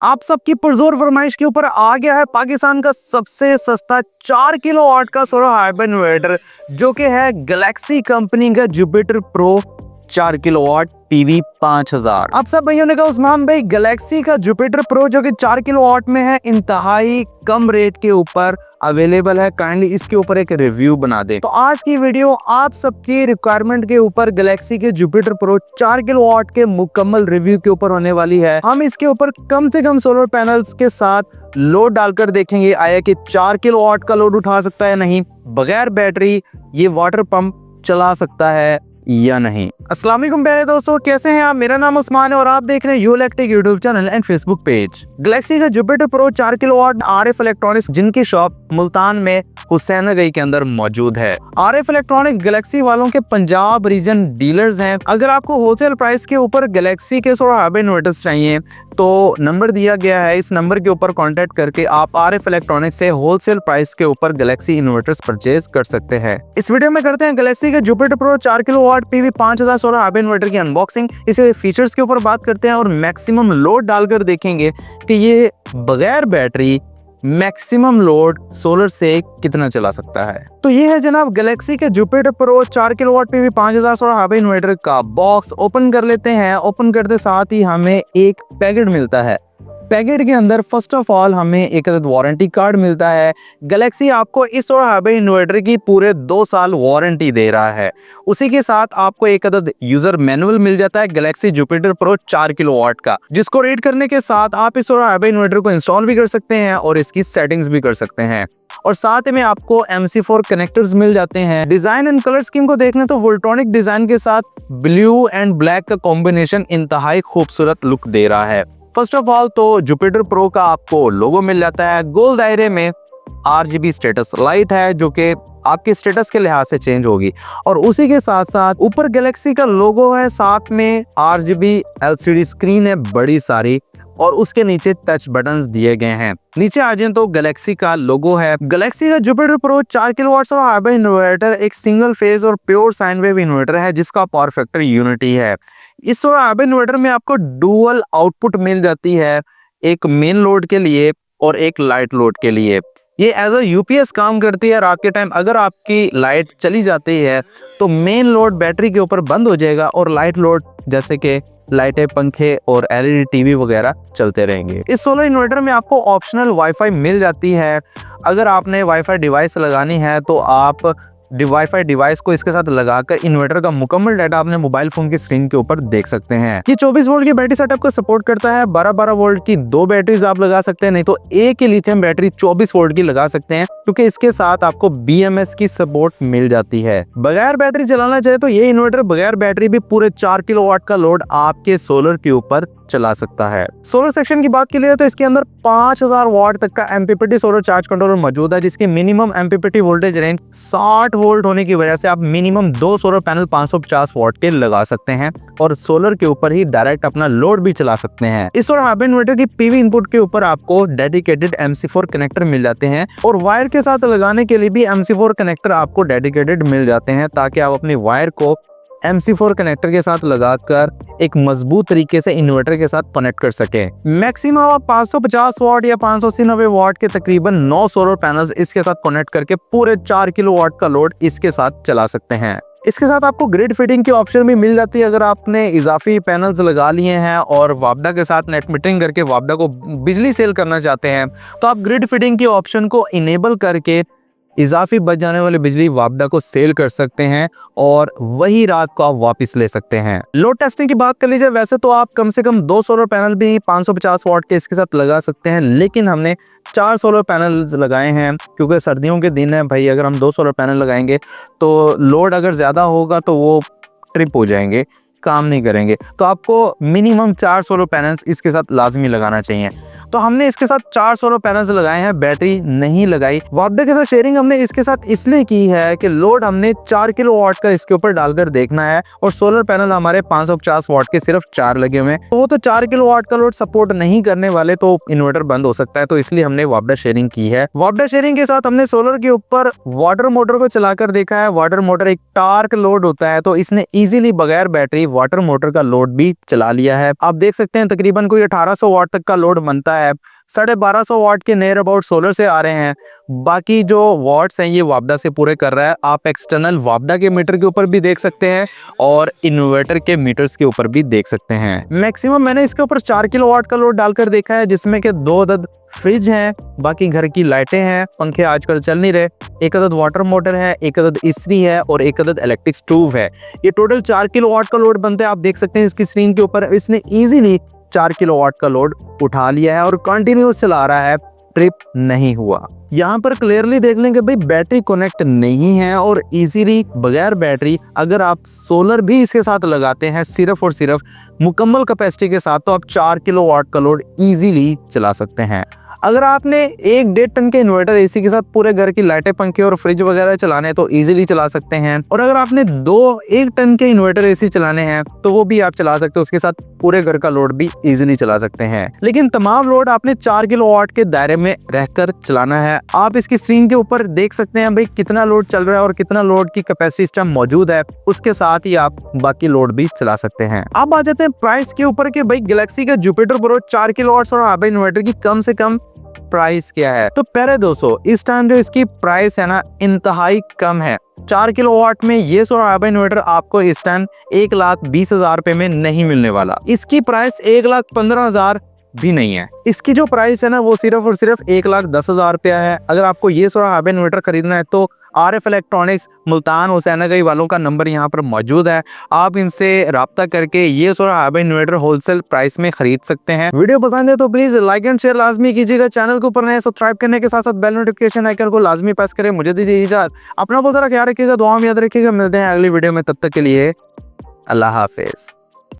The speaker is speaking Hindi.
आप सबकी पुरजोर फरमाइश के ऊपर आ गया है पाकिस्तान का सबसे सस्ता 4 किलोवाट का सोलर हाइब्रिड इन्वर्टर जो कि है गैलेक्सी कंपनी का जुपिटर प्रो 4 किलोवाट पीवी 5000। आप सब भाइयों ने कहा उस्मान भाई गैलेक्सी का जुपिटर प्रो जो कि 4 किलोवाट में है इंतहाई कम रेट के ऊपर अवेलेबल है, काइंडली इसके ऊपर एक रिव्यू बना दे। तो आज की वीडियो आप सबकी रिक्वायरमेंट के ऊपर गैलेक्सी के जुपिटर प्रो 4 किलोवाट के मुकम्मल रिव्यू के ऊपर होने वाली है। हम इसके ऊपर कम से कम सोलर पैनल्स के साथ लोड डालकर देखेंगे आया कि 4 किलोवाट का लोड उठा सकता है नहीं, बगैर बैटरी ये वाटर पंप चला सकता है या नहीं। अस्सलाम वालेकुम प्यारे दोस्तों, कैसे हैं आप? मेरा नाम उस्मान है और आप देख रहे हैं यूलेक्टिक YouTube channel and Facebook page. Galaxy का Jupiter pro 4 kilowatt RF electronics जिनकी शॉप मुल्तान में हुसैन गई के अंदर मौजूद है। आरएफ इलेक्ट्रॉनिक गैलेक्सी वालों के पंजाब रीजन डीलर्स हैं। अगर आपको होलसेल प्राइस के ऊपर गैलेक्सी के सोलर हाइब्रिड इन्वर्टर्स चाहिए तो नंबर दिया गया है, इस नंबर के ऊपर कांटेक्ट करके आप आरएफ इलेक्ट्रॉनिक्स से होलसेल प्राइस के ऊपर गैलेक्सी इन्वर्टर्स परचेज कर सकते हैं। इस वीडियो में करते हैं गैलेक्सी के Jupiter pro 4 kilowatt PV 5000 solar hybrid inverter की अनबॉक्सिंग। इसे फीचर्स के ऊपर बात करते हैं और मैक्सिमम लोड डालकर देखेंगे कि ये बगैर बैटरी मैक्सिमम लोड सोलर से कितना चला सकता है। तो ये है जनाब गैलेक्सी के Jupiter pro 4 kilowatt PV 5000 solar hybrid inverter का बॉक्स। ओपन कर लेते हैं। ओपन करते साथ ही हमें एक पैकेट मिलता है। पैकेट के अंदर फर्स्ट ऑफ ऑल हमें एक वारंटी कार्ड मिलता है। गैलेक्सी आपको इस सोलर हाइब्रिड इन्वर्टर की पूरे 2 साल वारंटी दे रहा है। उसी के साथ आपको एक यूजर मैनुअल मिल जाता है गैलेक्सी जुपिटर प्रो 4 किलोवाट का, जिसको रीड करने के साथ आप इस सोलर हाइब्रिड इन्वर्टर को इंस्टॉल भी कर सकते हैं और इसकी सेटिंग्स भी कर सकते हैं। और साथ में आपको MC4 कनेक्टर्स मिल जाते हैं। डिजाइन एंड कलर स्कीम को देखने तो वोल्ट्रॉनिक डिजाइन के साथ ब्लू एंड ब्लैक का कॉम्बिनेशन इंतहाई खूबसूरत लुक दे रहा है। फर्स्ट ऑफ ऑल तो जुपिटर प्रो का आपको लोगो मिल जाता है। गोल दायरे में RGB स्टेटस लाइट है जो कि आपके स्टेटस के लिहाज से चेंज होगी और उसी के साथ साथ ऊपर गैलेक्सी का लोगो है, साथ में RGB LCD स्क्रीन है बड़ी सारी और उसके नीचे टच बटन्स दिए गए हैं। नीचे आ जाए तो गैलेक्सी का लोगो है। गैलेक्सी का जुपिटर प्रो 4 किलोवाट और हाइब्रिड इन्वर्टर एक सिंगल फेज और प्योर साइन वेव इन्वर्टर है जिसका पावर फैक्टर यूनिटी है। इस हाइब्रिड इन्वर्टर में आपको डुअल आउटपुट मिल जाती है, एक मेन लोड के लिए और एक लाइट लोड के लिए। ये एज अ UPS काम करती है। रात के टाइम अगर आपकी लाइट चली जाती है तो मेन लोड बैटरी के ऊपर बंद हो जाएगा और लाइट लोड जैसे कि लाइटें, पंखे और LED TV वगैरह चलते रहेंगे। इस सोलर इन्वर्टर में आपको ऑप्शनल वाईफाई मिल जाती है। अगर आपने वाईफाई डिवाइस लगानी है तो आप वाईफाई डिवाइस को इसके साथ लगाकर इन्वर्टर का मुकम्मल डाटा अपने मोबाइल फोन की स्क्रीन के ऊपर देख सकते हैं। ये 24 वोल्ट की बैटरी सेटअप को सपोर्ट करता है। 12-12 वोल्ट की 2 बैटरीज आप लगा सकते हैं, नहीं तो एक ही लिथियम बैटरी 24 वोल्ट की लगा सकते हैं क्योंकि इसके साथ आपको BMS की सपोर्ट मिल जाती है। बगैर बैटरी चलाना चाहे तो ये इन्वर्टर बगैर बैटरी भी पूरे 4 किलोवाट का लोड आपके सोलर के ऊपर चला सकता है। सोलर सेक्शन की बात के लिए तो इसके अंदर 5000 वाट तक का MPPT सोलर चार्ज कंट्रोलर मौजूद है जिसकी minimum MPPT voltage range 60 volt होने की वजह से आप मिनिमम 2 सोलर पैनल 550 वाट के लगा सकते हैं और सोलर के ऊपर ही डायरेक्ट अपना लोड भी चला सकते हैं। इस सोलर हाइब्रिड इन्वर्टर की PV इनपुट के ऊपर आपको डेडिकेटेड MC4 कनेक्टर मिल जाते हैं और वायर के साथ लगाने के लिए भी MC4 कनेक्टर आपको डेडिकेटेड मिल जाते हैं ताकि आप अपनी वायर को MC4 कनेक्टर के साथ लगाकर एक मजबूत तरीके से इन्वर्टर के साथ कनेक्ट कर सके। मैक्सिमम आप 550 वाट या 590 वाट के तकरीबन 9 सोलर पैनल्स इसके साथ कनेक्ट करके पूरे 4 किलोवाट का लोड इसके साथ चला सकते हैं। इसके साथ आपको ग्रिड फिटिंग की ऑप्शन भी मिल जाती है। अगर आपने इजाफी पैनल्स लगा लिए हैं और वापडा के साथ नेट मीटरिंग करके वापडा को बिजली सेल करना चाहते हैं तो आप ग्रिड फिटिंग की ऑप्शन को इनेबल करके इजाफी बच जाने वाली बिजली वापडा को सेल कर सकते हैं और वही रात को आप वापस ले सकते हैं। लोड टेस्टिंग की बात कर लीजिए, वैसे तो आप कम से कम 2 सोलर पैनल भी 550 वाट के इसके साथ लगा सकते हैं, लेकिन हमने 4 सोलर पैनल लगाए हैं क्योंकि सर्दियों के दिन है भाई। अगर हम 2 सोलर पैनल लगाएंगे तो लोड अगर ज़्यादा होगा तो वो ट्रिप हो जाएंगे, काम नहीं करेंगे। तो आपको मिनिमम 4 सोलर पैनल्स इसके साथ लाजमी लगाना चाहिए। तो हमने इसके साथ 4 सोलर पैनल्स लगाए हैं, बैटरी नहीं लगाई। वापडा के साथ शेयरिंग हमने इसके साथ इसलिए की है कि लोड हमने 4 किलोवाट का इसके ऊपर डालकर देखना है और सोलर पैनल हमारे 550 वाट के सिर्फ 4 लगे हुए हैं, तो वो तो 4 किलोवाट का लोड सपोर्ट नहीं करने वाले, तो इन्वर्टर बंद हो सकता है। तो इसलिए हमने वापडा शेयरिंग की है। वापडा शेयरिंग के साथ हमने सोलर के ऊपर वाटर मोटर को चलाकर देखा है। वाटर मोटर एक टार्क लोड होता है, तो इसने इजीली बगैर बैटरी वाटर मोटर का लोड भी चला लिया है। आप देख सकते हैं तकरीबन कोई 1800 वाट तक का लोड बनता है। 1250 वाट के नियर अबाउट सोलर से आ रहे हैं, बाकी जो वाट्स हैं ये वापडा से पूरे कर रहा है। आप एक्सटर्नल वापडा के मीटर के ऊपर भी देख सकते हैं और इन्वर्टर के मीटर्स के ऊपर भी देख सकते हैं। मैक्सिमम मैंने इसके ऊपर 4 किलोवाट का लोड डालकर देखा है, जिसमें कि 2 अदद फ्रिज हैं, बाकी घर की लाइटें हैं, पंखे आजकल चल नहीं रहे, 1 अदद वाटर मोटर है, 1 अदद इस्त्री है और 1 अदद इलेक्ट्रिक स्टोव है। ये टोटल 4 किलोवाट का लोड बनता है। आप देख सकते हैं इसकी स्क्रीन के ऊपर इसने इजीली 4 किलोवाट का लोड उठा लिया है और कंटिन्यूस चला रहा है, ट्रिप नहीं हुआ। यहाँ पर क्लियरली देख लेंगे भाई बैटरी कनेक्ट नहीं है और इजीली बगैर बैटरी अगर आप सोलर भी इसके साथ लगाते हैं सिर्फ और सिर्फ मुकम्मल कैपेसिटी के साथ, तो आप 4 किलोवाट का लोड इजीली चला सकते हैं। अगर आपने 1-1.5 टन के इन्वर्टर एसी के साथ पूरे घर की लाइटें, पंखे और फ्रिज वगैरह चलाने हैं तो इजीली चला सकते हैं, और अगर आपने 1 टन के इन्वर्टर एसी चलाने हैं तो वो भी आप चला सकते हो, उसके साथ पूरे घर का लोड भी इजीली चला सकते हैं। लेकिन तमाम लोड आपने 4 किलोवाट के दायरे में रहकर चलाना है। आप इसकी स्क्रीन के ऊपर देख सकते हैं भाई कितना लोड चल रहा है और कितना लोड की कैपेसिटी सिस्टम मौजूद है, उसके साथ ही आप बाकी लोड भी चला सकते हैं। अब आ जाते हैं प्राइस के ऊपर कि भाई गैलेक्सी का जुपिटर प्रो 4 किलोवाट और हाइब्रिड इन्वर्टर की कम से कम प्राइस क्या है। तो प्यारे दोस्तों, इस टाइम जो इसकी प्राइस है ना इंतहाई कम है। 4 किलोवाट में ये सोलर हाइब्रिड इन्वर्टर आपको इस टाइम 1,20,000 रुपए में नहीं मिलने वाला। इसकी प्राइस 1,15,000 भी नहीं है। इसकी जो प्राइस है ना वो सिर्फ और सिर्फ 1,10,000 रुपया है। अगर आपको ये सोलर हाइब्रिड इन्वर्टर खरीदना है तो RF इलेक्ट्रॉनिक्स मुल्तान हुसैनागंज वालों का नंबर यहाँ पर मौजूद है, आप इनसे राब्ता करके ये solar hybrid inverter wholesale price में खरीद सकते हैं। वीडियो पसंद है तो प्लीज लाइक एंड शेयर लाजमी कीजिएगा। चैनल को ऊपर नए सब्सक्राइब करने के साथ साथ बेल नोटिफिकेशन आइकन को लाजमी प्रेस करें। मुझे दीजिए इजाजत, अपना बहुत सारा ख्याल रखिएगा, दुआ में याद रखिएगा। मिलते हैं अगली वीडियो में, तब तक के लिए अल्लाह हाफिज।